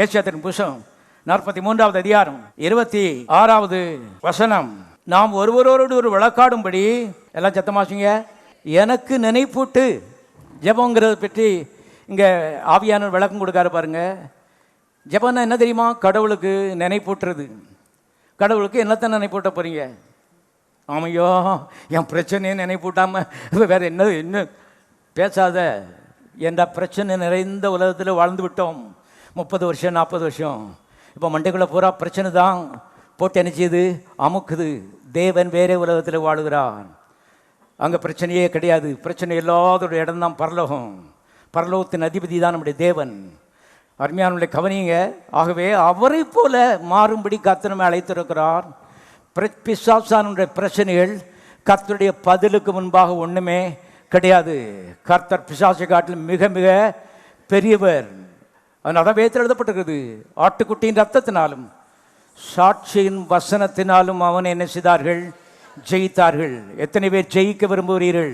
ஏசாயாவின் புஸ்தகம் 43வது அதிகாரம் 26வது வசனம். நாம் ஒருவரோடு ஒரு வழக்காடும்படி, எல்லாம் சத்தமாச்சுங்க, எனக்கு நினைப்பூட்டு. ஜெபங்கிறத பற்றி இங்கே ஆவியானவர் விளக்கம் கொடுக்காரு பாருங்க. ஜெபம்னா என்ன தெரியுமா? கடவுளுக்கு நினைப்பூட்டுறது. கடவுளுக்கு என்னத்தை நினைப்பூட்ட போகிறீங்க? ஆமையோ, என் பிரச்சனையை நினைப்பூட்டாமல் வேறு என்ன பேசாத. என்ற பிரச்சனை நிறைந்த உலகத்தில் வாழ்ந்து விட்டோம் 30 வருஷம் 40 வருஷம். இப்போ மண்டைக்குள்ளே பூரா பிரச்சனை தான் போட்டு நினச்சிது அமுக்குது. தேவன் வேறே உலகத்தில் வாழுகிறான். அங்கே பிரச்சனையே கிடையாது. பிரச்சனை இல்லாதோட இடம் தான் பரலோகம். பரலோகத்தின் அதிபதி தான் நம்முடைய தேவன். அருமையானுடைய கவனிங்க. ஆகவே அவரை போல மாறும்படி கர்த்தர் நம்மை அழைத்திருக்கிறார். பிசாசானுடைய பிரச்சனைகள் கர்த்தருடைய பதிலுக்கு முன்பாக ஒன்றுமே கிடையாது. கர்த்தர் பிசாசை காட்டிலும் மிக மிக பெரியவர். அதனால வேதத்தில் எழுதப்பட்டிருக்கிறது, ஆட்டுக்குட்டியின் ரத்தத்தினாலும் சாட்சியின் வசனத்தினாலும் அவனை என்ன செய்தார்கள்? ஜெயித்தார்கள். எத்தனை பேர் ஜெயிக்க விரும்புகிறீர்கள்?